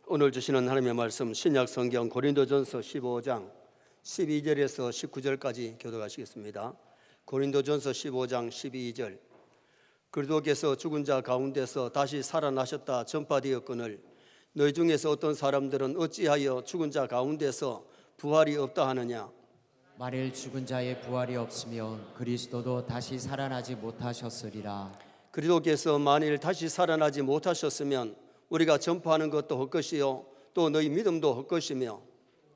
오늘 주시는 하나님의 말씀 신약 성경 고린도전서 15장 12절에서 19절까지 교독하시겠습니다. 고린도전서 15장 12절. 그리스도께서 죽은 자 가운데서 다시 살아나셨다 전파되었거늘 너희 중에서 어떤 사람들은 어찌하여 죽은 자 가운데서 부활이 없다 하느냐. 만일 죽은 자의 부활이 없으면 그리스도도 다시 살아나지 못하셨으리라. 그리스도께서 만일 다시 살아나지 못하셨으면 우리가 전파하는 것도 헛것이요 또 너희 믿음도 헛것이며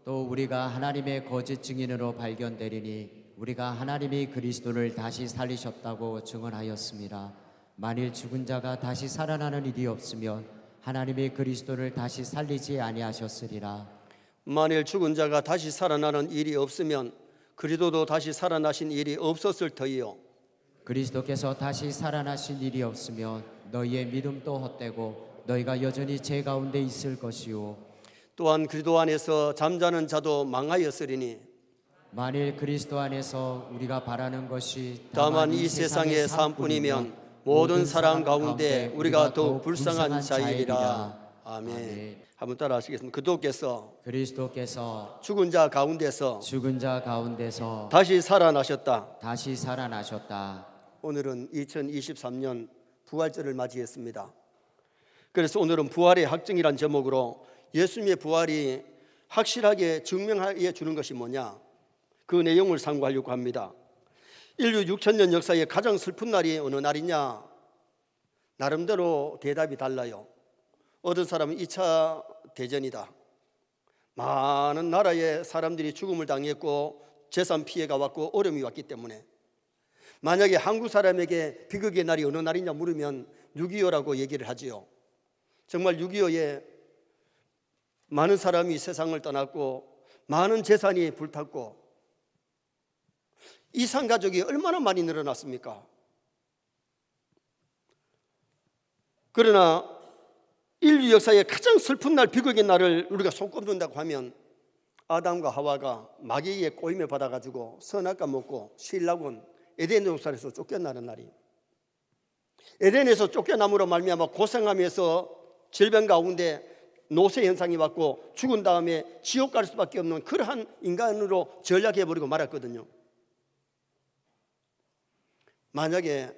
또 우리가 하나님의 거짓 증인으로 발견되리니 우리가 하나님이 그리스도를 다시 살리셨다고 증언하였습니다. 만일 죽은 자가 다시 살아나는 일이 없으면 하나님이 그리스도를 다시 살리지 아니하셨으리라. 만일 죽은 자가 다시 살아나는 일이 없으면 그리스도도 다시 살아나신 일이 없었을 터이요 그리스도께서 다시 살아나신 일이 없으면 너희의 믿음도 헛되고 너희가 여전히 죄 가운데 있을 것이요 또한 그리스도 안에서 잠자는 자도 망하였으리니 만일 그리스도 안에서 우리가 바라는 것이 다만 이 세상의 삶뿐이면 모든 사람 가운데 우리가 더욱 불쌍한 자이리라. 아멘. 한번 따라 하시겠습니다. 그리스도께서 죽은 자 가운데서 다시 살아나셨다. 오늘은 2023년 부활절을 맞이했습니다. 그래서 오늘은 부활의 확증이란 제목으로 예수님의 부활이 확실하게 증명해 주는 것이 뭐냐, 그 내용을 상고하려고 합니다. 인류 6천년 역사에 가장 슬픈 날이 어느 날이냐? 나름대로 대답이 달라요. 어떤 사람은 2차 대전이다. 많은 나라의 사람들이 죽음을 당했고 재산 피해가 왔고 어려움이 왔기 때문에. 만약에 한국 사람에게 비극의 날이 어느 날이냐 물으면 6.25라고 얘기를 하지요. 정말 6.25에 많은 사람이 세상을 떠났고 많은 재산이 불탔고 이산가족이 얼마나 많이 늘어났습니까? 그러나 인류 역사의 가장 슬픈 날, 비극의 날을 우리가 손꼽는다고 하면 아담과 하와가 마귀의 꼬임에 받아가지고 선악과 먹고 신라곤 에덴 동산에서 쫓겨나는 날이, 에덴에서 쫓겨남으로 말미암아 고생하면서 질병 가운데 노쇠 현상이 왔고 죽은 다음에 지옥 갈 수밖에 없는 그러한 인간으로 전락해버리고 말았거든요. 만약에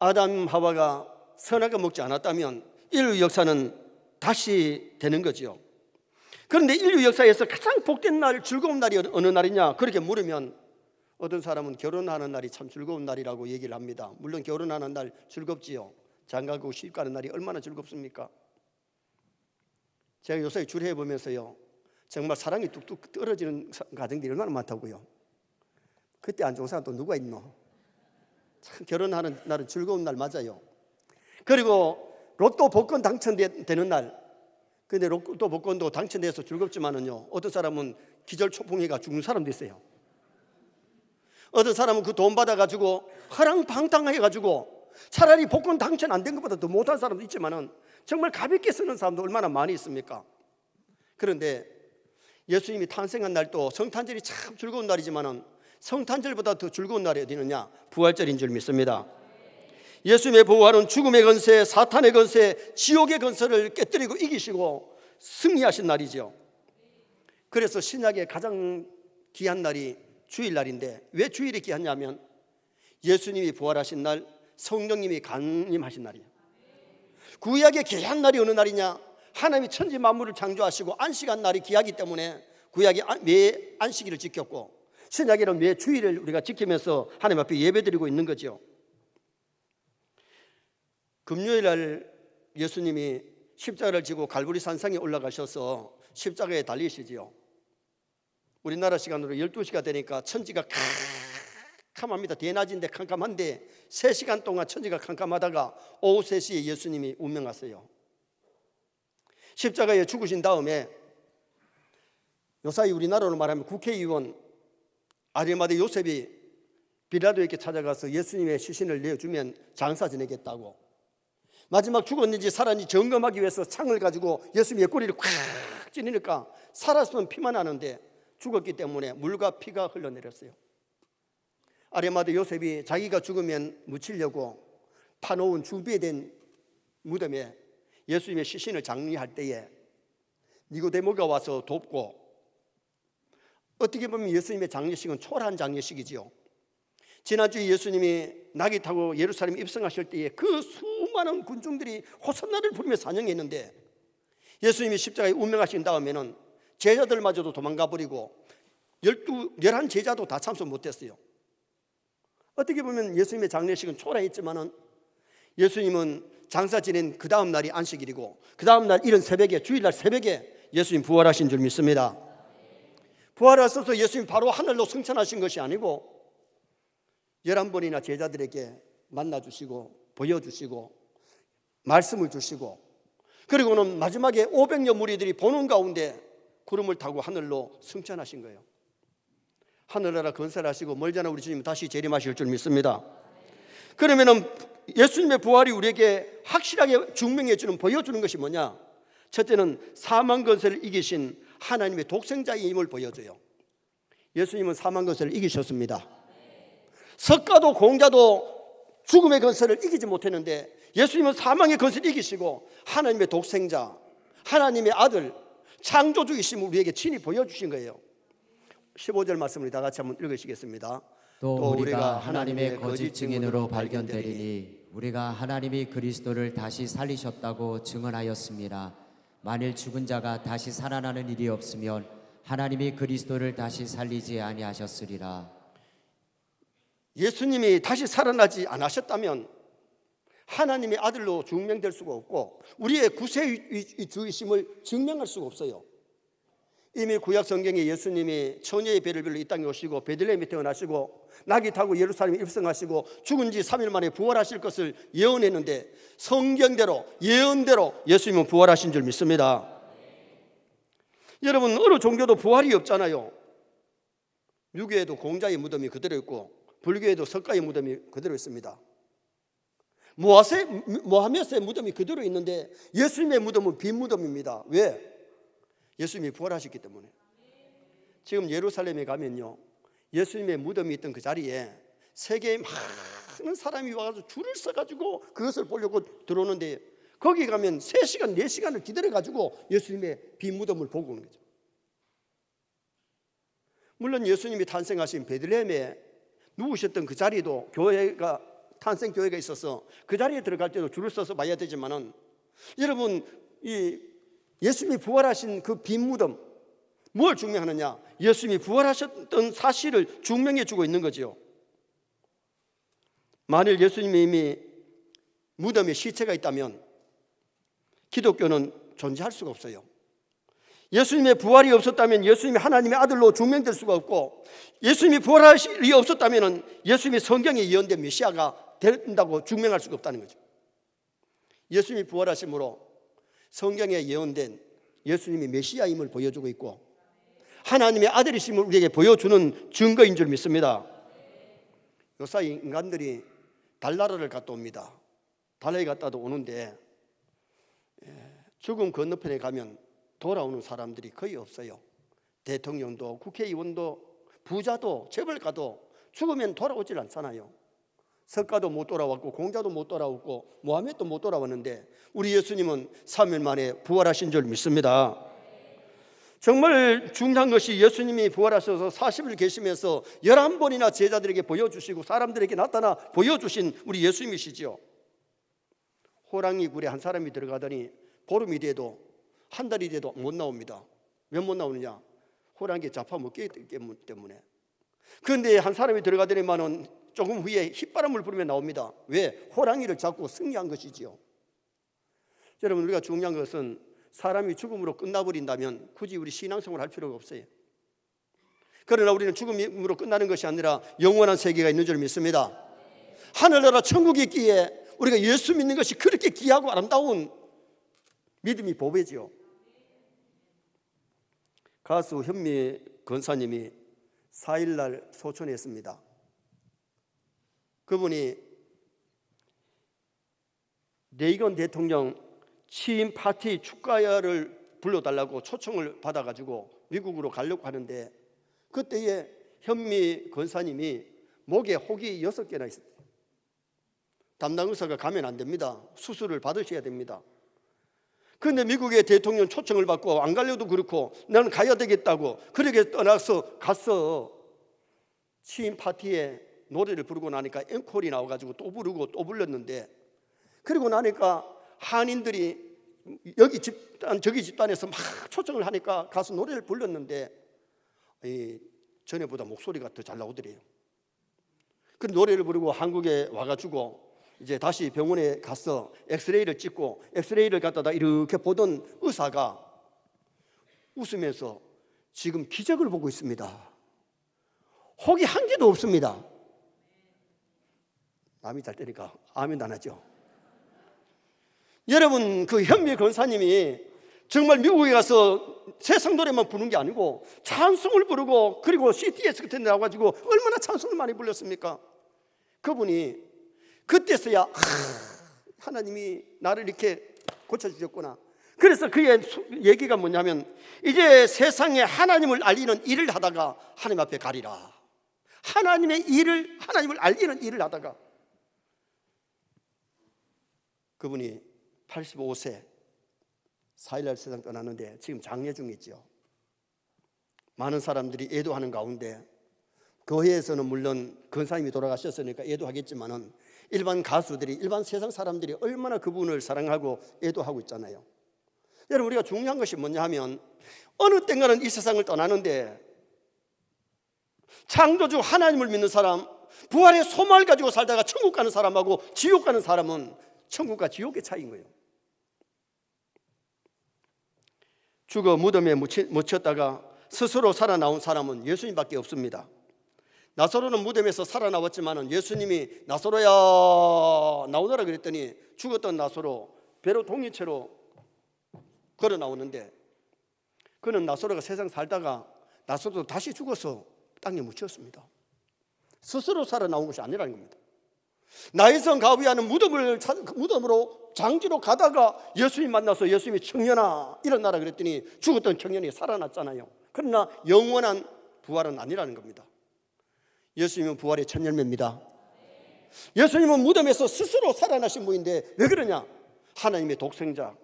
아담 하와가 선악과 먹지 않았다면 인류 역사는 다시 되는 거죠. 그런데 인류 역사에서 가장 복된 날, 즐거운 날이 어느 날이냐 그렇게 물으면 어떤 사람은 결혼하는 날이 참 즐거운 날이라고 얘기를 합니다. 물론 결혼하는 날 즐겁지요. 장가가고 시집가는 날이 얼마나 즐겁습니까? 제가 요새 주례해 보면서요, 정말 사랑이 뚝뚝 떨어지는 가정들이 얼마나 많다고요. 그때 안 좋은 사람 또 누가 있노? 참 결혼하는 날은 즐거운 날 맞아요. 그리고 로또 복권 당첨되는 날, 근데 로또 복권도 당첨돼서 즐겁지만은요, 어떤 사람은 기절초풍해가 죽는 사람도 있어요. 어떤 사람은 그 돈 받아가지고 허랑방탕해가지고 차라리 복권 당첨 안 된 것보다 더 못한 사람도 있지만은 정말 가볍게 쓰는 사람도 얼마나 많이 있습니까? 그런데 예수님이 탄생한 날도 성탄절이 참 즐거운 날이지만은 성탄절보다 더 즐거운 날이 어디 있느냐? 부활절인 줄 믿습니다. 예수님의 부활은 죽음의 권세, 사탄의 권세, 지옥의 권세를 깨뜨리고 이기시고 승리하신 날이죠. 그래서 신약의 가장 귀한 날이 주일날인데, 왜 주일이 귀하냐면 예수님이 부활하신 날, 성령님이 강림하신 날이에요. 구약의 귀한 날이 어느 날이냐? 하나님이 천지 만물을 창조하시고 안식한 날이 귀하기 때문에 구약이 매 안식일을 지켰고, 신약에는 매 주일을 우리가 지키면서 하나님 앞에 예배드리고 있는 거죠. 금요일 날 예수님이 십자가를 지고 갈보리 산상에 올라가셔서 십자가에 달리시지요. 우리나라 시간으로 12시가 되니까 천지가 캄캄합니다. 대낮인데 캄캄한데 3시간 동안 천지가 캄캄하다가 오후 3시에 예수님이 운명하세요. 십자가에 죽으신 다음에 요사이 우리나라로 말하면 국회의원 아리마대 요셉이 빌라도에게 찾아가서 예수님의 시신을 내어주면 장사 지내겠다고, 마지막 죽었는지 살았는지 점검하기 위해서 창을 가지고 예수님 옆구리를 콱 찌르니까 살았으면 피만 나는데 죽었기 때문에 물과 피가 흘러내렸어요. 아리마대 요셉이 자기가 죽으면 묻히려고 파놓은 준비된 무덤에 예수님의 시신을 장리할 때에 니고데모가 와서 돕고, 어떻게 보면 예수님의 장례식은 초라한 장례식이지요. 지난주에 예수님이 낙이 타고 예루살렘 입성하실 때에 그 수많은 군중들이 호산나를 부르며 찬양했는데, 예수님이 십자가에 운명하신 다음에는 제자들마저도 도망가 버리고 11 제자도 다 참석 못했어요. 어떻게 보면 예수님의 장례식은 초라했지만은 예수님은 장사 지낸 그 다음 날이 안식일이고, 그 다음 날 이른 새벽에, 주일날 새벽에 예수님 부활하신 줄 믿습니다. 부활하셔서 예수님 바로 하늘로 승천하신 것이 아니고 11번이나 제자들에게 만나주시고 보여주시고 말씀을 주시고, 그리고는 마지막에 500여 무리들이 보는 가운데 구름을 타고 하늘로 승천하신 거예요. 하늘나라 건설하시고 멀잖아 우리 주님 다시 재림하실 줄 믿습니다. 그러면은 예수님의 부활이 우리에게 확실하게 증명해 주는, 보여주는 것이 뭐냐? 첫째는 사망 건설을 이기신 하나님의 독생자임을 보여줘요. 예수님은 사망 건설을 이기셨습니다. 석가도 공자도 죽음의 건설을 이기지 못했는데 예수님은 사망의 건설을 이기시고 하나님의 독생자, 하나님의 아들, 창조주이심을 우리에게 친히 보여주신 거예요. 15절 말씀을 다 같이 한번 읽으시겠습니다. 또 우리가 하나님의 거짓 증인으로 발견되리니 우리가 하나님이 그리스도를 다시 살리셨다고 증언하였습니다. 만일 죽은 자가 다시 살아나는 일이 없으면 하나님이 그리스도를 다시 살리지 아니하셨으리라. 예수님이 다시 살아나지 않으셨다면 하나님의 아들로 증명될 수가 없고 우리의 구세주이심을 증명할 수가 없어요. 이미 구약 성경에 예수님이 처녀의 배를 빌려 이 땅에 오시고 베들레헴에 태어나시고 낙이 타고 예루살렘에 입성하시고 죽은 지 3일 만에 부활하실 것을 예언했는데, 성경대로 예언대로 예수님은 부활하신 줄 믿습니다. 여러분, 어느 종교도 부활이 없잖아요. 유교에도 공자의 무덤이 그대로 있고 불교에도 석가의 무덤이 그대로 있습니다. 모하메스의 무덤이 그대로 있는데 예수님의 무덤은 빈 무덤입니다. 왜? 예수님이 부활하셨기 때문에. 지금 예루살렘에 가면요, 예수님의 무덤이 있던 그 자리에 세계의 많은 사람이 와서 줄을 서가지고 그것을 보려고 들어오는데, 거기 가면 3시간 4시간을 기다려가지고 예수님의 빈 무덤을 보고 오는 거죠. 물론 예수님이 탄생하신 베들레헴에 누우셨던 그 자리도 교회가, 탄생 교회가 있어서 그 자리에 들어갈 때도 줄을 서서 봐야 되지만은, 여러분, 이 예수님이 부활하신 그 빈 무덤, 뭘 증명하느냐? 예수님이 부활하셨던 사실을 증명해 주고 있는 거죠. 만일 예수님이 이미 무덤에 시체가 있다면 기독교는 존재할 수가 없어요. 예수님의 부활이 없었다면 예수님이 하나님의 아들로 증명될 수가 없고, 예수님이 부활이 없었다면 예수님이 성경에 예언된 메시아가 된다고 증명할 수가 없다는 거죠. 예수님이 부활하심으로 성경에 예언된 예수님이 메시아임을 보여주고 있고 하나님의 아들이심을 우리에게 보여주는 증거인 줄 믿습니다. 요사이 인간들이 달나라를 갔다 옵니다. 달에 갔다도 오는데 죽음 건너편에 가면 돌아오는 사람들이 거의 없어요. 대통령도 국회의원도 부자도 재벌가도 죽으면 돌아오질 않잖아요. 석가도 못 돌아왔고 공자도 못 돌아왔고 모하메도 못 돌아왔는데 우리 예수님은 3일 만에 부활하신 줄 믿습니다. 정말 중요한 것이 예수님이 부활하셔서 40일 계시면서 11번이나 제자들에게 보여주시고 사람들에게 나타나 보여주신 우리 예수님이시죠. 호랑이 굴에 한 사람이 들어가더니 보름이 돼도 한 달이 돼도 못 나옵니다. 왜 못 나오느냐? 호랑이에 잡아먹기 때문에. 그런데 한 사람이 들어가더니만은 조금 후에 휘바람을 부르며 나옵니다. 왜? 호랑이를 잡고 승리한 것이지요. 여러분, 우리가 중요한 것은 사람이 죽음으로 끝나버린다면 굳이 우리 신앙생활을 할 필요가 없어요. 그러나 우리는 죽음으로 끝나는 것이 아니라 영원한 세계가 있는 줄 믿습니다. 하늘나라 천국이 있기에 우리가 예수 믿는 것이 그렇게 귀하고 아름다운 믿음이 보배지요. 가수 현미 권사님이 4일날 소천에 했습니다. 그분이 레이건 대통령 취임 파티 축가를 불러달라고 초청을 받아가지고 미국으로 가려고 하는데, 그때에 현미 권사님이 목에 혹이 6개나 있었대요. 담당 의사가 가면 안 됩니다. 수술을 받으셔야 됩니다. 근데 미국의 대통령 초청을 받고 안 가려도 그렇고 나는 가야 되겠다고 그렇게 떠나서 갔어. 취임 파티에 노래를 부르고 나니까 앵콜이 나와가지고 또 부르고 또 불렀는데, 그리고 나니까 한인들이 여기 집단 저기 집단에서 막 초청을 하니까 가서 노래를 불렀는데 전에보다 목소리가 더 잘 나오더래요. 그 노래를 부르고 한국에 와가지고 이제 다시 병원에 가서 엑스레이를 찍고, 엑스레이를 갖다가 이렇게 보던 의사가 웃으면서 지금 기적을 보고 있습니다. 혹이 한 개도 없습니다. 남이 잘 때니까 아멘 안 하죠. 여러분, 그 현미 권사님이 정말 미국에 가서 세상 노래만 부르는 게 아니고 찬송을 부르고, 그리고 CTS 같은 데 나와가지고 얼마나 찬송을 많이 불렀습니까? 그분이 그때서야 하나님이 나를 이렇게 고쳐주셨구나. 그래서 그의 얘기가 뭐냐면, 이제 세상에 하나님을 알리는 일을 하다가 하나님 앞에 가리라. 하나님을 알리는 일을 하다가, 그분이 85세 4일날 세상 떠났는데 지금 장례 중이죠. 많은 사람들이 애도하는 가운데, 교회에서는 물론 권사님이 돌아가셨으니까 애도하겠지만은 일반 가수들이, 일반 세상 사람들이 얼마나 그분을 사랑하고 애도하고 있잖아요. 여러분, 우리가 중요한 것이 뭐냐 하면, 어느 땐가는 이 세상을 떠나는데 창조주 하나님을 믿는 사람, 부활의 소망을 가지고 살다가 천국 가는 사람하고 지옥 가는 사람은 천국과 지옥의 차이인 거예요. 죽어 무덤에 묻혔다가 스스로 살아나온 사람은 예수님밖에 없습니다. 나사로는 무덤에서 살아나왔지만 예수님이 나사로야 나오너라 그랬더니 죽었던 나사로 배로 동이채로 걸어 나오는데, 그는 나사로가 세상 살다가 나사로도 다시 죽어서 땅에 묻혔습니다. 스스로 살아나온 것이 아니라는 겁니다. 나이선 가위하는 무덤으로 장지로 가다가 예수님 만나서 예수님이 청년아 일어나라 그랬더니 죽었던 청년이 살아났잖아요. 그러나 영원한 부활은 아니라는 겁니다. 예수님은 부활의 첫 열매입니다. 예수님은 무덤에서 스스로 살아나신 분인데 왜 그러냐? 하나님의 독생자,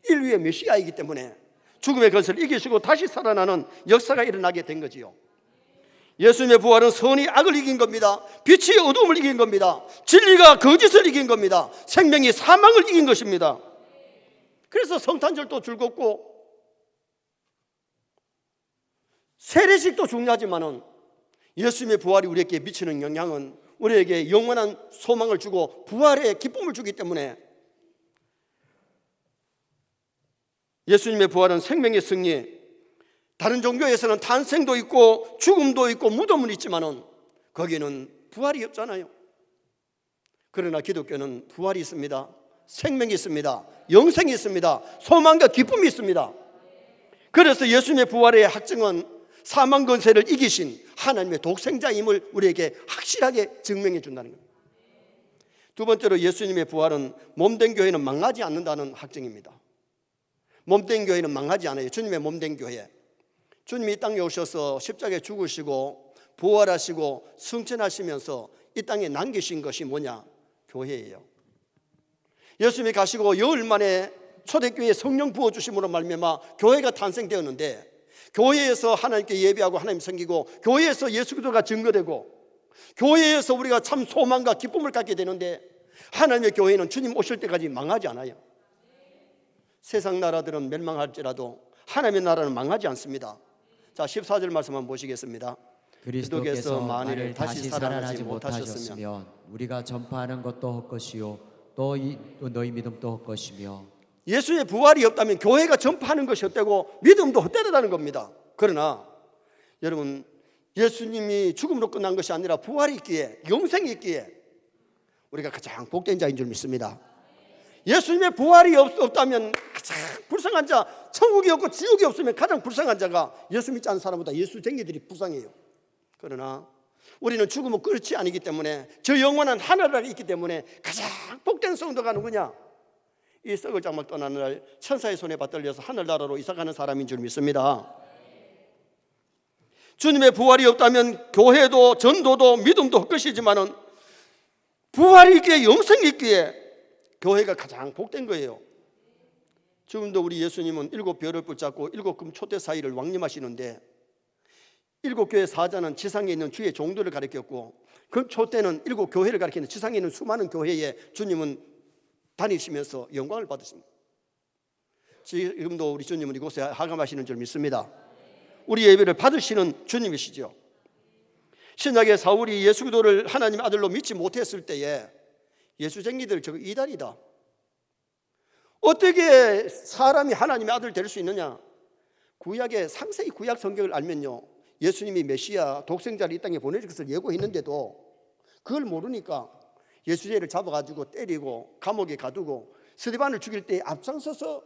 인류의 메시아이기 때문에 죽음의 것을 이기시고 다시 살아나는 역사가 일어나게 된 거지요. 예수님의 부활은 선이 악을 이긴 겁니다. 빛이 어둠을 이긴 겁니다. 진리가 거짓을 이긴 겁니다. 생명이 사망을 이긴 것입니다. 그래서 성탄절도 즐겁고 세례식도 중요하지만은 예수님의 부활이 우리에게 미치는 영향은 우리에게 영원한 소망을 주고 부활의 기쁨을 주기 때문에, 예수님의 부활은 생명의 승리. 다른 종교에서는 탄생도 있고 죽음도 있고 무덤은 있지만은 거기는 부활이 없잖아요. 그러나 기독교는 부활이 있습니다. 생명이 있습니다. 영생이 있습니다. 소망과 기쁨이 있습니다. 그래서 예수님의 부활의 확증은 사망 권세를 이기신 하나님의 독생자임을 우리에게 확실하게 증명해 준다는 겁니다. 두 번째로, 예수님의 부활은 몸된 교회는 망하지 않는다는 확증입니다. 몸된 교회는 망하지 않아요. 주님의 몸된 교회, 주님이 이 땅에 오셔서 십자가에 죽으시고 부활하시고 승천하시면서 이 땅에 남기신 것이 뭐냐? 교회예요. 예수님이 가시고 열흘 만에 초대교회에 성령 부어주심으로 말미암아 교회가 탄생되었는데, 교회에서 하나님께 예배하고 하나님 섬기고, 교회에서 예수 그리스도가 증거되고, 교회에서 우리가 참 소망과 기쁨을 갖게 되는데, 하나님의 교회는 주님 오실 때까지 망하지 않아요. 세상 나라들은 멸망할지라도 하나님의 나라는 망하지 않습니다. 자, 14절 말씀 한번 보시겠습니다. 그리스도께서 만일 다시 살아나지 못하셨으면 우리가 전파하는 것도 헛것이요 또 너희 믿음도 헛것이며. 예수의 부활이 없다면 교회가 전파하는 것이 헛되고 믿음도 헛되다는 겁니다. 그러나 여러분, 예수님이 죽음으로 끝난 것이 아니라 부활이 있기에, 영생이 있기에 우리가 가장 복된 자인 줄 믿습니다. 예수님의 부활이 없다면 가장 불쌍한 자, 천국이 없고 지옥이 없으면 가장 불쌍한 자가 예수 믿지 않는 사람보다 예수쟁이들이 불쌍해요. 그러나 우리는 죽음은 끝이 아니기 때문에, 저 영원한 하늘나라에 있기 때문에 가장 복된 성도가 누구냐? 이 썩을 장막 떠나는 날 천사의 손에 받들려서 하늘나라로 이사가는 사람인 줄 믿습니다. 주님의 부활이 없다면 교회도 전도도 믿음도 헛것이지만은 부활이 있기에, 영생이 있기에 교회가 가장 복된 거예요. 지금도 우리 예수님은 7별을 붙잡고 7금 초대 사이를 왕림하시는데 7교회 사자는 지상에 있는 주의 종들을 가리켰고 금 초대는 7교회를 가리키는 지상에 있는 수많은 교회에 주님은 다니시면서 영광을 받으십니다. 지금도 우리 주님은 이곳에 하감하시는 줄 믿습니다. 우리 예배를 받으시는 주님이시죠. 신약의 사울이 예수 그리스도를 하나님의 아들로 믿지 못했을 때에 예수쟁이들 저거 이단이다, 어떻게 사람이 하나님의 아들 될 수 있느냐, 구약의 상세히 구약 성경을 알면요, 예수님이 메시아 독생자를 이 땅에 보내실 것을 예고했는데도 그걸 모르니까 예수제를 잡아가지고 때리고 감옥에 가두고 스데반을 죽일 때 앞장서서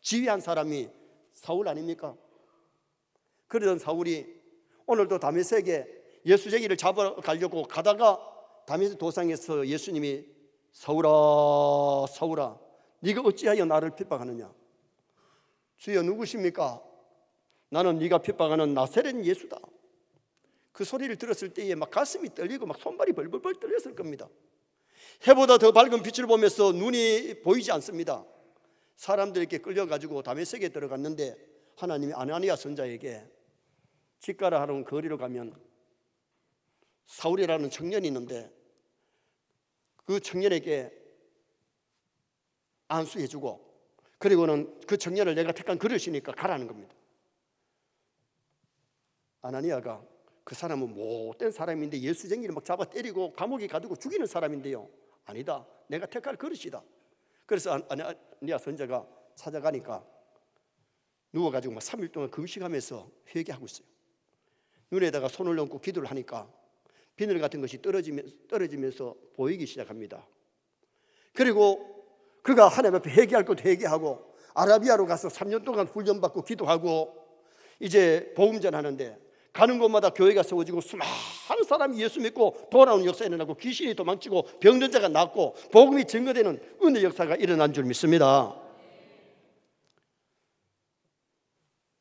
지휘한 사람이 사울 아닙니까? 그러던 사울이 오늘도 다메섹에 예수쟁이를 잡아가려고 가다가 다메섹 도상에서 예수님이 사울아 사울아 네가 어찌하여 나를 핍박하느냐, 주여 누구십니까? 나는 네가 핍박하는 나사렛 예수다. 그 소리를 들었을 때에 막 가슴이 떨리고 막 손발이 벌벌벌 떨렸을 겁니다. 해보다 더 밝은 빛을 보면서 눈이 보이지 않습니다. 사람들에게 끌려가지고 다메섹에 들어갔는데 하나님이 아나니아 선자에게 집가라 하는 거리로 가면 사울이라는 청년이 있는데 그 청년에게 안수해주고 그리고는 그 청년을 내가 택한 그릇이니까 가라는 겁니다. 아나니아가 그 사람은 못된 사람인데 예수쟁이를 막 잡아 때리고 감옥에 가두고 죽이는 사람인데요, 아니다, 내가 택할 그릇이다. 그래서 아나니아 선자가 찾아가니까 누워가지고 막 3일 동안 금식하면서 회개하고 있어요. 눈에다가 손을 얹고 기도를 하니까 비늘 같은 것이 떨어지면서 보이기 시작합니다. 그리고 그가 하나님 앞에 회개할 것도 회개하고 아라비아로 가서 3년 동안 훈련받고 기도하고 이제 복음 전하는데 가는 곳마다 교회가 세워지고 수많은 사람이 예수 믿고 돌아오는 역사가 일어나고 귀신이 도망치고 병든 자가 낫고 복음이 증거되는 은혜 역사가 일어난 줄 믿습니다.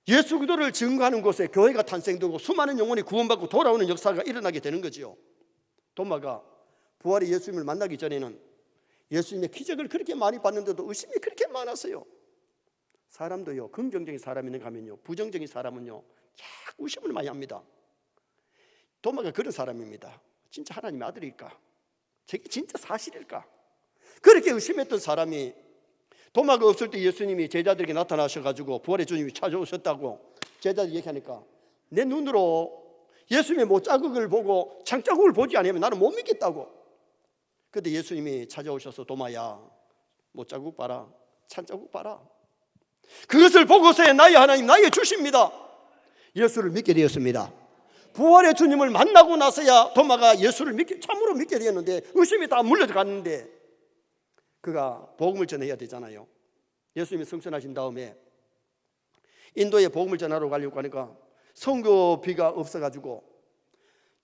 예수 그리스도를 증거하는 곳에 교회가 탄생되고 수많은 영혼이 구원받고 돌아오는 역사가 일어나게 되는 거지요. 도마가 부활의 예수님을 만나기 전에는 예수님의 기적을 그렇게 많이 봤는데도 의심이 그렇게 많았어요. 사람도요, 긍정적인 사람이 가면요, 부정적인 사람은요 자꾸 의심을 많이 합니다. 도마가 그런 사람입니다. 진짜 하나님의 아들일까? 저게 진짜 사실일까? 그렇게 의심했던 사람이 도마가 없을 때 예수님이 제자들에게 나타나셔가지고 부활의 주님이 찾아오셨다고 제자들이 얘기하니까 내 눈으로 예수님의 못자국을 보고 창자국을 보지 않으면 나는 못 믿겠다고. 그때 예수님이 찾아오셔서 도마야, 못자국 봐라, 창자국 봐라. 그것을 보고서야 나의 하나님, 나의 주십니다. 예수를 믿게 되었습니다. 부활의 주님을 만나고 나서야 도마가 예수를 참으로 믿게 되었는데 의심이 다 물려갔는데 그가 복음을 전해야 되잖아요. 예수님이 승천하신 다음에 인도에 복음을 전하러 가려고 하니까 선교비가 없어가지고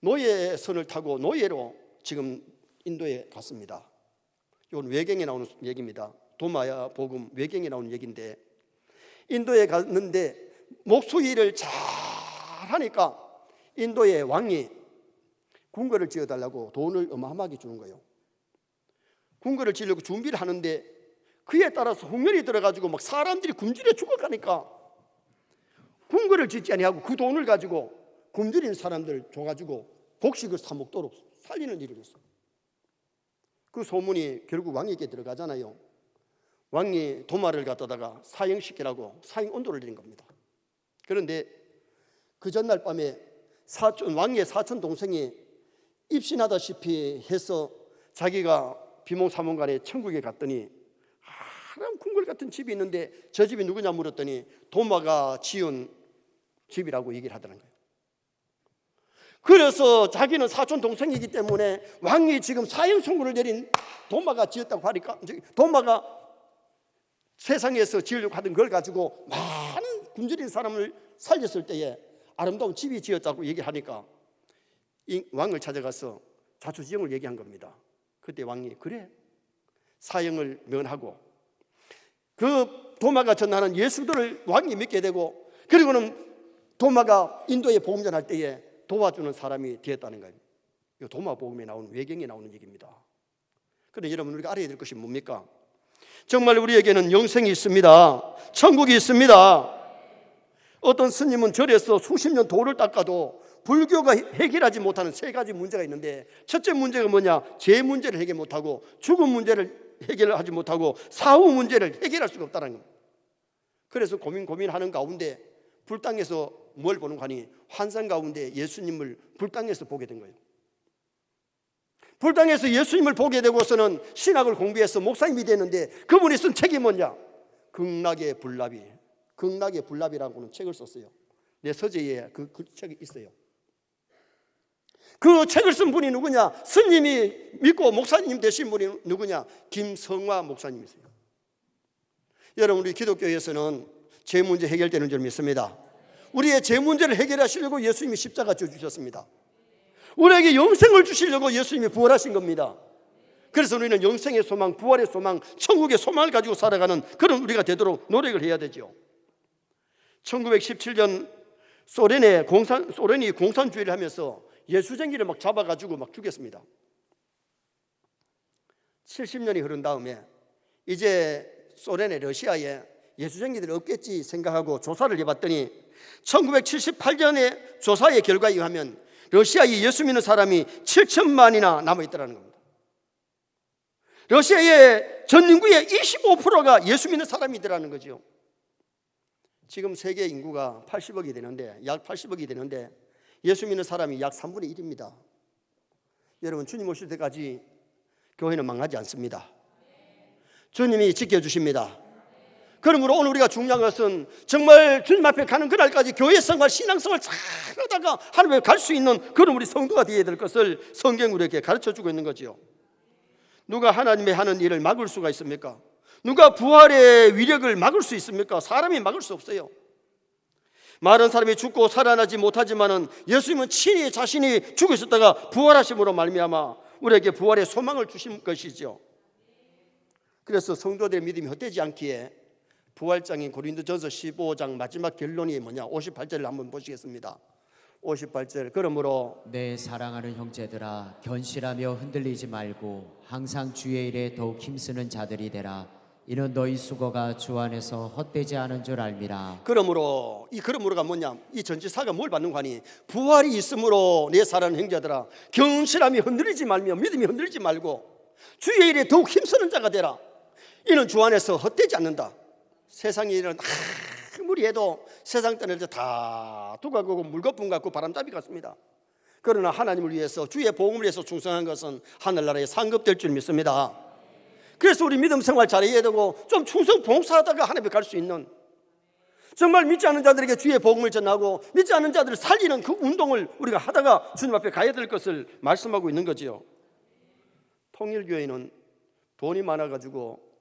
노예선을 타고 노예로 지금 인도에 갔습니다. 이건 외경에 나오는 얘기입니다. 도마야 복음 외경에 나오는 얘기인데 인도에 갔는데 목수일을 잘 하니까 인도의 왕이 궁궐을 지어달라고 돈을 어마어마하게 주는 거예요. 궁궐을 지으려고 준비를 하는데 그에 따라서 홍련이 들어가지고 막 사람들이 굶주려 죽어가니까 궁궐을 짓지 아니하고 그 돈을 가지고 굶주린 사람들 줘가지고 곡식을 사 먹도록 살리는 일을 했어요. 그 소문이 결국 왕에게 들어가잖아요. 왕이 도마를 갖다가 사형시키라고 사형 온도를 내린 겁니다. 그런데 그 전날 밤에 왕의 사촌 동생이 입신하다시피 해서 자기가 비몽사몽간에 천국에 갔더니 하람 궁궐 같은 집이 있는데 저 집이 누구냐 물었더니 도마가 지은 집이라고 얘기를 하더라는 거예요. 그래서 자기는 사촌 동생이기 때문에 왕이 지금 사형 선고를 내린 도마가 지었다고 하니까 도마가 세상에서 지으려고 하던 걸 가지고 많은 굶주린 사람을 살렸을 때에 아름다운 집이 지었다고 얘기하니까 이 왕을 찾아가서 자초지종을 얘기한 겁니다. 그때 왕이 그래 사형을 면하고 그 도마가 전하는 예수들을 왕이 믿게 되고 그리고는 도마가 인도에 복음 전할 때에 도와주는 사람이 되었다는 거예요. 이 도마 복음에 나오는 외경에 나오는 얘기입니다. 그런데 여러분 우리가 알아야 될 것이 뭡니까? 정말 우리에게는 영생이 있습니다. 천국이 있습니다. 어떤 스님은 절에서 수십 년 돌을 닦아도 불교가 해결하지 못하는 세 가지 문제가 있는데, 첫째 문제가 뭐냐? 죄 문제를 해결 못하고, 죽음 문제를 해결하지 못하고, 사후 문제를 해결할 수가 없다는 겁니다. 그래서 고민하는 가운데 불당에서 뭘 보는 거니? 환상 가운데 예수님을 불당에서 보게 된 거예요. 불당에서 예수님을 보게 되고서는 신학을 공부해서 목사님이 되는데, 그분이 쓴 책이 뭐냐? 극락의 불납이라고는 책을 썼어요. 내 서재에 그 책이 있어요. 그 책을 쓴 분이 누구냐? 스님이 믿고 목사님 되신 분이 누구냐? 김성화 목사님이세요. 여러분, 우리 기독교에서는 죄 문제 해결되는 줄 믿습니다. 우리의 죄 문제를 해결하시려고 예수님이 십자가 져 주셨습니다. 우리에게 영생을 주시려고 예수님이 부활하신 겁니다. 그래서 우리는 영생의 소망, 부활의 소망, 천국의 소망을 가지고 살아가는 그런 우리가 되도록 노력을 해야 되죠. 1917년 소련이 공산주의를 하면서 예수쟁이를 막 잡아가지고 막 죽였습니다. 70년이 흐른 다음에 이제 소련의 러시아에 예수쟁이들이 없겠지 생각하고 조사를 해봤더니 1978년에 조사의 결과에 의하면 러시아에 예수 믿는 사람이 7천만이나 남아있더라는 겁니다. 러시아의 전 인구의 25%가 예수 믿는 사람이더라는 거죠. 지금 세계 인구가 80억이 되는데, 약 80억이 되는데 예수 믿는 사람이 약 3분의 1입니다. 여러분, 주님 오실 때까지 교회는 망하지 않습니다. 주님이 지켜주십니다. 그러므로 오늘 우리가 중요한 것은 정말 주님 앞에 가는 그날까지 교회 생활, 신앙생활 잘 하다가 하나님 앞에 갈 수 있는 그런 우리 성도가 되어야 될 것을 성경이 우리에게 가르쳐주고 있는 거죠. 누가 하나님의 하는 일을 막을 수가 있습니까? 누가 부활의 위력을 막을 수 있습니까? 사람이 막을 수 없어요. 많은 사람이 죽고 살아나지 못하지만은 예수님은 친히 자신이 죽으셨다가 부활하심으로 말미암아 우리에게 부활의 소망을 주신 것이죠. 그래서 성도들의 믿음이 헛되지 않기에 부활장인 고린도전서 15장 마지막 결론이 뭐냐? 58절을 한번 보시겠습니다. 58절. 그러므로 내 사랑하는 형제들아, 견실하며 흔들리지 말고 항상 주의 일에 더욱 힘쓰는 자들이 되라. 이는 너희 수고가 주 안에서 헛되지 않은 줄 알미라. 그러므로, 이 그러므로가 뭐냐? 이 전치사가 뭘 받는 거니? 부활이 있으므로 내 사랑하는 형제들아, 견실함이 흔들리지 말며 믿음이 흔들리지 말고 주의 일에 더욱 힘쓰는 자가 되라. 이는 주 안에서 헛되지 않는다. 세상의 일은 아무리 해도 세상 때는 다 두각하고 물거품 같고 바람잡이 같습니다. 그러나 하나님을 위해서, 주의 복음을 위해서 충성한 것은 하늘나라에 상급될 줄 믿습니다. 그래서 우리 믿음 생활 잘해야 되고 좀 충성 봉사하다가 하나님 갈 수 있는, 정말 믿지 않는 자들에게 주의 복음을 전하고 믿지 않는 자들을 살리는 그 운동을 우리가 하다가 주님 앞에 가야 될 것을 말씀하고 있는 거지요. 통일교회는 돈이 많아가지고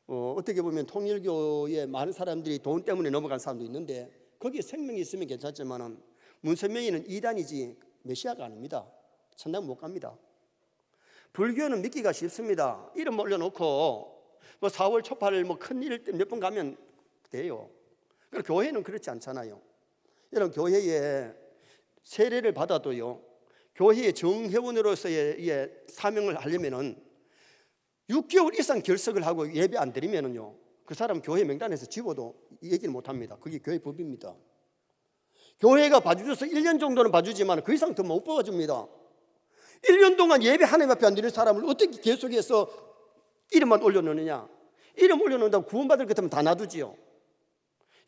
어떻게 보면 통일교에 많은 사람들이 돈 때문에 넘어간 사람도 있는데, 거기에 생명이 있으면 괜찮지만은 문선명이는 이단이지 메시아가 아닙니다. 천당 못 갑니다. 불교는 믿기가 쉽습니다. 이름 올려놓고 4월 초파를 큰 일 때 몇 번 가면 돼요. 그리고 교회는 그렇지 않잖아요. 여러분, 교회에 세례를 받아도요, 교회의 정회원으로서의 사명을 하려면은 6개월 이상 결석을 하고 예배 안 드리면은요, 그 사람 교회 명단에서 집어도 얘기를 못 합니다. 그게 교회 법입니다. 교회가 봐주셔서 1년 정도는 봐주지만 그 이상 더 못 봐줍니다. 1년 동안 예배 하나님 앞에 안 드리는 사람을 어떻게 계속해서 이름만 올려놓느냐? 이름 올려놓는다고 구원받을 것 같으면 다 놔두지요.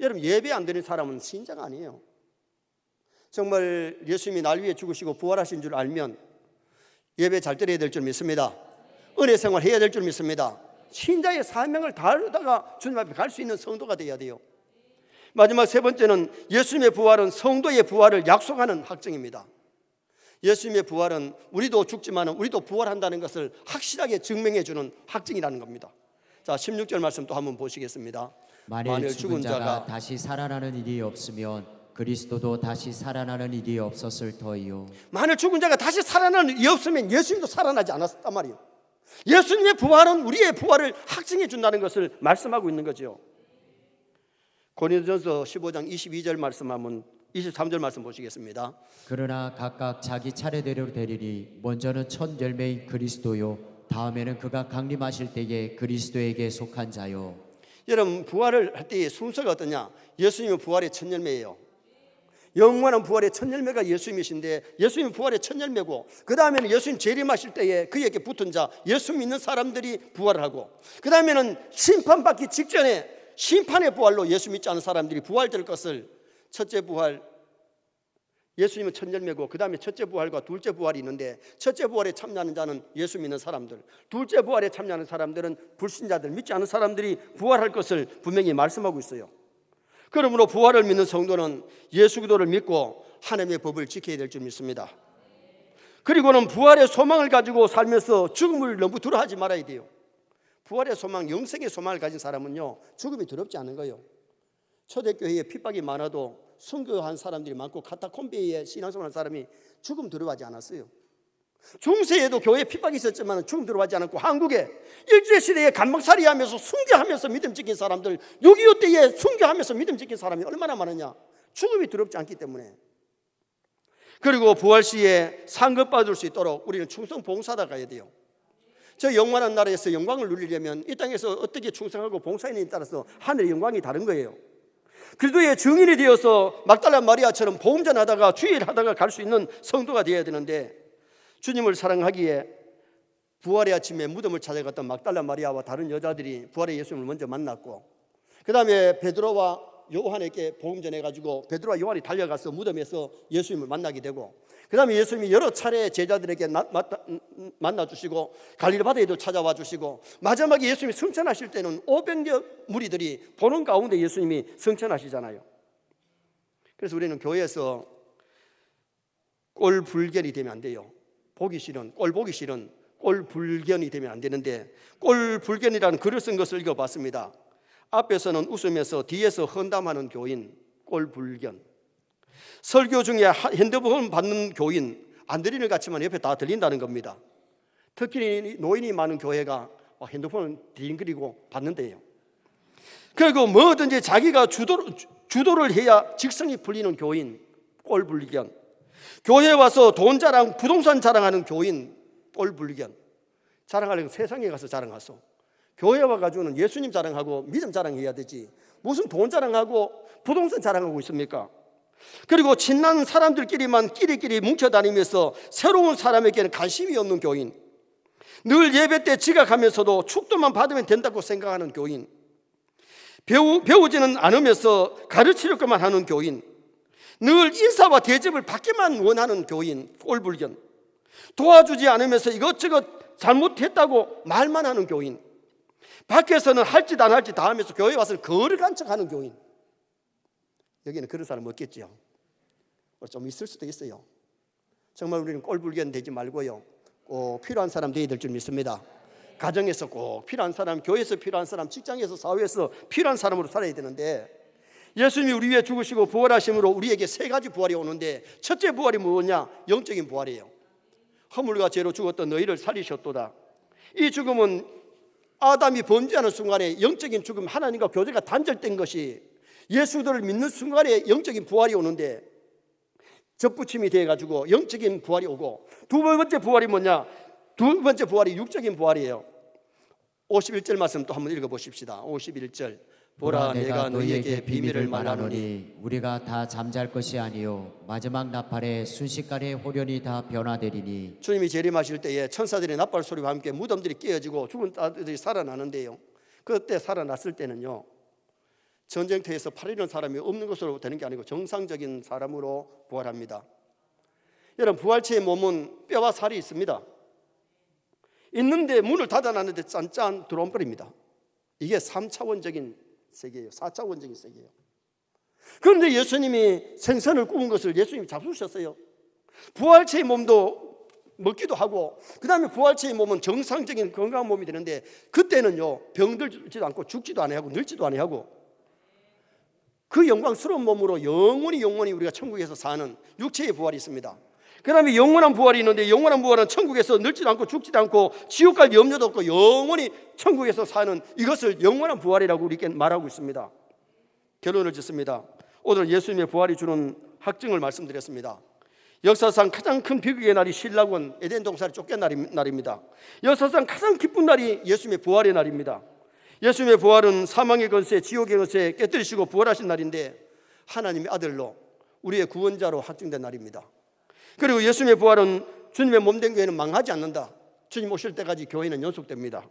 여러분, 예배 안 드리는 사람은 신자가 아니에요. 정말 예수님이 날 위해 죽으시고 부활하신 줄 알면 예배 잘 드려야 될 줄 믿습니다. 은혜 생활 해야 될 줄 믿습니다. 신자의 사명을 다하다가 주님 앞에 갈 수 있는 성도가 되어야 돼요. 마지막 세 번째는 예수님의 부활은 성도의 부활을 약속하는 확증입니다. 예수님의 부활은 우리도 죽지만 우리도 부활한다는 것을 확실하게 증명해 주는 확증이라는 겁니다. 자, 16절 말씀 또 한번 보시겠습니다. 만일 죽은 자가 다시 살아나는 일이 없으면 그리스도도 다시 살아나는 일이 없었을 터이요. 만일 죽은 자가 다시 살아나는 일이 없으면 예수님도 살아나지 않았단 말이에요. 예수님의 부활은 우리의 부활을 확증해 준다는 것을 말씀하고 있는 거죠. 고린도전서 15장 22절 말씀 한번 23절 말씀 보시겠습니다. 그러나 각각 자기 차례대로 되리니 먼저는 첫 열매인 그리스도요 다음에는 그가 강림하실 때에 그리스도에게 속한 자요. 여러분, 부활을 할 때의 순서가 어떠냐? 예수님은 부활의 첫 열매예요. 영원한 부활의 첫 열매가 예수님이신데, 예수님 부활의 첫 열매고, 그 다음에는 예수님 재림하실 때에 그에게 붙은 자, 예수 믿는 사람들이 부활을 하고, 그 다음에는 심판받기 직전에 심판의 부활로 예수 믿지 않은 사람들이 부활될 것을, 첫째 부활, 예수님은 첫 열매고, 그 다음에 첫째 부활과 둘째 부활이 있는데, 첫째 부활에 참여하는 자는 예수 믿는 사람들, 둘째 부활에 참여하는 사람들은 불신자들, 믿지 않은 사람들이 부활할 것을 분명히 말씀하고 있어요. 그러므로 부활을 믿는 성도는 예수 그리스도를 믿고 하나님의 법을 지켜야 될 줄 믿습니다. 그리고는 부활의 소망을 가지고 살면서 죽음을 너무 두려워하지 말아야 돼요. 부활의 소망, 영생의 소망을 가진 사람은요, 죽음이 두렵지 않은 거예요. 초대교회에 핍박이 많아도 순교한 사람들이 많고, 카타콤비에 신앙생활한 사람이 죽음 두려워하지 않았어요. 중세에도 교회에 핍박이 있었지만 죽음 두려워하지 않았고, 한국에 일제시대에 간방살이 하면서 순교하면서 믿음 지킨 사람들, 6.25 때에 순교하면서 믿음 지킨 사람이 얼마나 많으냐? 죽음이 두렵지 않기 때문에. 그리고 부활 시에 상급받을 수 있도록 우리는 충성 봉사하다 가야 돼요. 저 영원한 나라에서 영광을 누리려면 이 땅에서 어떻게 충성하고 봉사했느냐에 따라서 하늘의 영광이 다른 거예요. 그리스도의 증인이 되어서 막달라 마리아처럼 복음 전하다가 주일하다가 갈 수 있는 성도가 되어야 되는데, 주님을 사랑하기에 부활의 아침에 무덤을 찾아갔던 막달라 마리아와 다른 여자들이 부활의 예수님을 먼저 만났고, 그 다음에 베드로와 요한에게 복음 전해가지고 베드로와 요한이 달려가서 무덤에서 예수님을 만나게 되고, 그 다음에 예수님이 여러 차례 제자들에게 만나주시고 갈릴리 바다에도 찾아와 주시고, 마지막에 예수님이 승천하실 때는 500여 무리들이 보는 가운데 예수님이 승천하시잖아요. 그래서 우리는 교회에서 꼴불견이 되면 안 돼요. 보기 싫은, 꼴 보기 싫은 꼴불견이 되면 안 되는데, 꼴불견이라는 글을 쓴 것을 읽어봤습니다. 앞에서는 웃으면서 뒤에서 헌담하는 교인, 꼴불견. 설교 중에 핸드폰 받는 교인, 안 들리는 것 같지만 옆에 다 들린다는 겁니다. 특히 노인이 많은 교회가 핸드폰을 딩그리고 받는데요. 그리고 뭐든지 자기가 주도를 해야 직성이 풀리는 교인, 꼴불견. 교회에 와서 돈 자랑, 부동산 자랑하는 교인, 꼴불견. 자랑하려면 세상에 가서 자랑하소. 교회에 와가지고는 예수님 자랑하고 믿음 자랑해야 되지, 무슨 돈 자랑하고 부동산 자랑하고 있습니까? 그리고 친한 사람들끼리만 끼리끼리 뭉쳐다니면서 새로운 사람에게는 관심이 없는 교인, 늘 예배 때 지각하면서도 축도만 받으면 된다고 생각하는 교인, 배우지는 않으면서 가르치려 것만 하는 교인, 늘 인사와 대접을 받기만 원하는 교인, 꼴불견. 도와주지 않으면서 이것저것 잘못했다고 말만 하는 교인, 밖에서는 할 짓 안 할 짓 다 하면서 교회에 와서 거룩한 척하는 교인. 여기는 그런 사람 없겠죠. 좀 있을 수도 있어요. 정말 우리는 꼴불견 되지 말고요, 꼭 필요한 사람 되어야 될 줄 믿습니다. 가정에서 꼭 필요한 사람, 교회에서 필요한 사람, 직장에서, 사회에서 필요한 사람으로 살아야 되는데, 예수님이 우리 위해 죽으시고 부활하심으로 우리에게 세 가지 부활이 오는데, 첫째 부활이 뭐냐? 영적인 부활이에요. 허물과 죄로 죽었던 너희를 살리셨도다. 이 죽음은 아담이 범죄하는 순간에 영적인 죽음, 하나님과 교제가 단절된 것이 예수들을 믿는 순간에 영적인 부활이 오는데, 접붙임이 되어가지고 영적인 부활이 오고, 두 번째 부활이 뭐냐? 두 번째 부활이 육적인 부활이에요. 51절 말씀 또 한번 읽어보십시다. 51절. 보라, 내가 너희에게 비밀을 말하노니 우리가 다 잠잘 것이 아니요 마지막 나팔에 순식간에 호련히 다 변화되리니. 주님이 재림하실 때에 천사들의 나팔 소리와 함께 무덤들이 깨어지고 죽은 자들이 살아나는데요, 그때 살아났을 때는요, 전쟁터에서 팔 잃은 사람이 없는 것으로 되는 게 아니고 정상적인 사람으로 부활합니다. 여러분, 부활체의 몸은 뼈와 살이 있습니다. 있는데 문을 닫아놨는데 짠짠 들어온 버립니다. 이게 3차원적인 세계예요. 4차원적인 세계예요. 그런데 예수님이 생선을 구운 것을 예수님이 잡수셨어요. 부활체의 몸도 먹기도 하고, 그 다음에 부활체의 몸은 정상적인 건강한 몸이 되는데, 그때는요, 병들지도 않고 죽지도 않아야 하고 늙지도 않아야 하고, 그 영광스러운 몸으로 영원히 우리가 천국에서 사는 육체의 부활이 있습니다. 그 다음에 영원한 부활이 있는데, 영원한 부활은 천국에서 늙지도 않고 죽지도 않고 지옥 갈 염려도 없고 영원히 천국에서 사는, 이것을 영원한 부활이라고 우리에게 말하고 있습니다. 결론을 짓습니다. 오늘 예수님의 부활이 주는 학증을 말씀드렸습니다. 역사상 가장 큰 비극의 날이 신라군 에덴 동산에 쫓긴 날입니다. 역사상 가장 기쁜 날이 예수님의 부활의 날입니다. 예수님의 부활은 사망의 권세, 지옥의 권세 깨뜨리시고 부활하신 날인데 하나님의 아들로 우리의 구원자로 확증된 날입니다. 그리고 예수님의 부활은 주님의 몸된 교회는 망하지 않는다. 주님 오실 때까지 교회는 연속됩니다.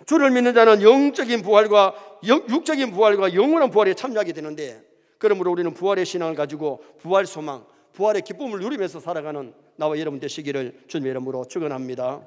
주를 믿는 자는 영적인 부활과 육적인 부활과 영원한 부활에 참여하게 되는데, 그러므로 우리는 부활의 신앙을 가지고 부활 소망, 부활의 기쁨을 누리면서 살아가는 나와 여러분 되시기를 주님의 이름으로 축원합니다.